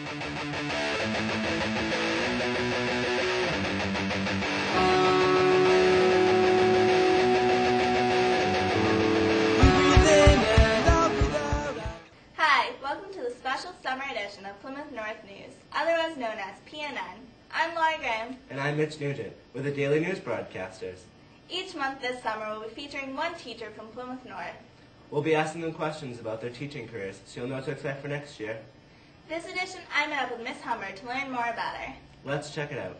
Hi, welcome to the special summer edition of Plymouth North News, otherwise known as PNN. I'm Laurie Graham. And I'm Mitch Nugent. We're the daily news broadcasters. Each month this summer we'll be featuring one teacher from Plymouth North. We'll be asking them questions about their teaching careers, so you'll know what to expect for next year. This edition I met up with Miss Humberd to learn more about her. Let's check it out.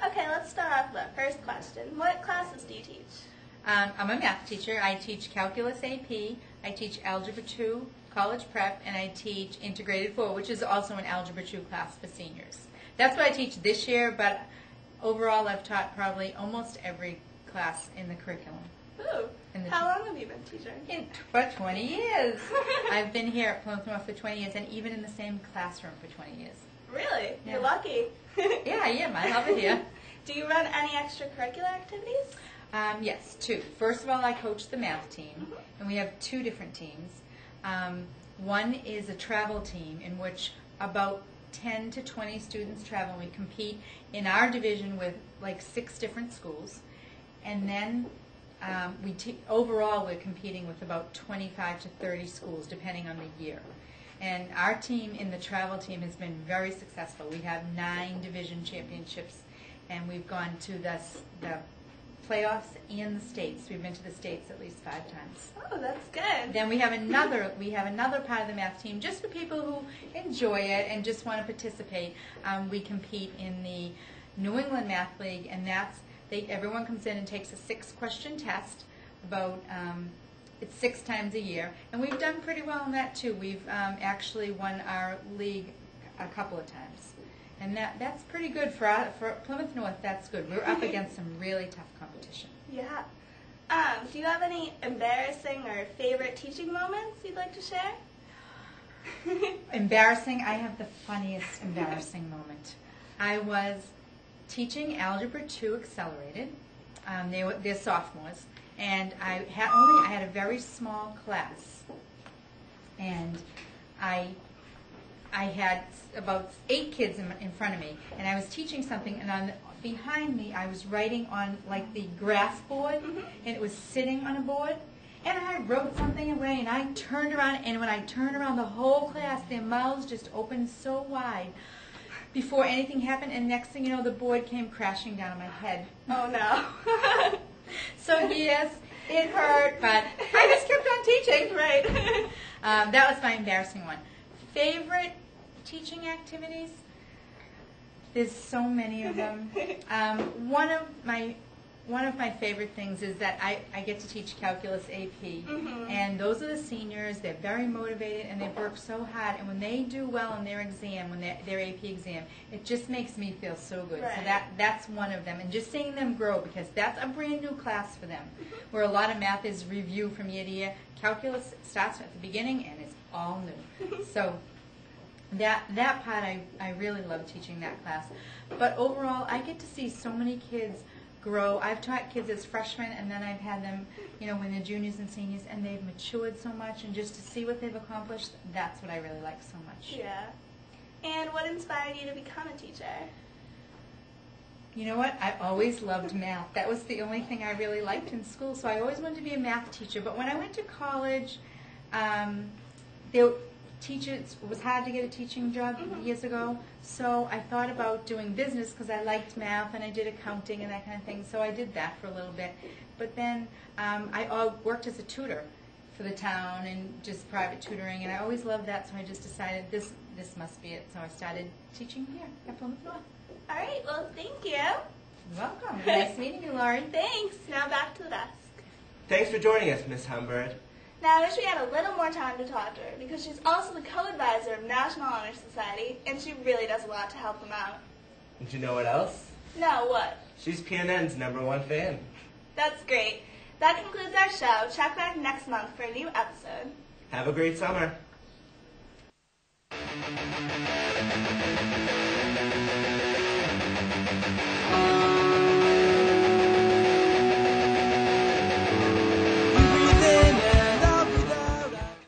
Okay, let's start off with the first question. What classes do you teach? I'm a math teacher. I teach Calculus AP, I teach Algebra 2, College Prep, and I teach Integrated 4, which is also an Algebra 2 class for seniors. That's what I teach this year, but overall I've taught probably almost every class in the curriculum. Ooh, how long have you been teaching? For 20 years. I've been here at Plymouth North for 20 years, and even in the same classroom for 20 years. Really? Yeah. You're lucky. Yeah, I am. I love it here. Do you run any extracurricular activities? Yes, two. First of all, I coach the math team, and we have two different teams. One is a travel team in which about 10 to 20 students travel. We compete in our division with like 6 different schools, and then overall we're competing with about 25 to 30 schools depending on the year. And our team in the travel team has been very successful. We have 9 division championships, and we've gone to the playoffs and the states. We've been to the states at least 5 times. Oh, that's good. Then we have another part of the math team just for people who enjoy it and just want to participate. We compete in the New England Math League, and everyone comes in and takes a 6-question test about it's 6 times a year, and we've done pretty well in that too. We've actually won our league a couple of times. And that's pretty good for Plymouth North. That's good. We're up against some really tough competition. Yeah. Do you have any embarrassing or favorite teaching moments you'd like to share? Embarrassing? I have the funniest embarrassing moment. I was teaching Algebra 2 Accelerated. They're sophomores, and I had a very small class, and I had about 8 kids in front of me, and I was teaching something, and behind me I was writing on like the grass board, and it was sitting on a board, and I wrote something away, and I turned around, and when I turned around, the whole class, their mouths just opened so wide before anything happened, and next thing you know, the board came crashing down on my head. Oh no. So yes, it hurt, but I just kept on teaching. Right. That was my embarrassing one. Favorite teaching activities? There's so many of them. One of my favorite things is that I get to teach Calculus AP, and those are the seniors. They're very motivated, and they've worked so hard, and when they do well in their exam, their AP exam, it just makes me feel so good. Right. So that's one of them, and just seeing them grow, because that's a brand new class for them, where a lot of math is review from year to year. Calculus starts at the beginning, and it's all new. So that part, I really love teaching that class. But overall, I get to see so many kids grow. I've taught kids as freshmen, and then I've had them, when they're juniors and seniors, and they've matured so much, and just to see what they've accomplished, that's what I really like so much. Yeah. And what inspired you to become a teacher? You know what? I always loved math. That was the only thing I really liked in school, so I always wanted to be a math teacher. But when I went to college, it was hard to get a teaching job years ago, so I thought about doing business because I liked math and I did accounting and that kind of thing, so I did that for a little bit. But then I worked as a tutor for the town and just private tutoring, and I always loved that, so I just decided this must be it, so I started teaching here at Plymouth North. All right, well, thank you. You're welcome. Nice meeting you, Laurie. Thanks. Now back to the desk. Thanks for joining us, Miss Humberd. Now, I wish we had a little more time to talk to her, because she's also the co-advisor of National Honor Society, and she really does a lot to help them out. And you know what else? No, what? She's PNN's #1 fan. That's great. That concludes our show. Check back next month for a new episode. Have a great summer.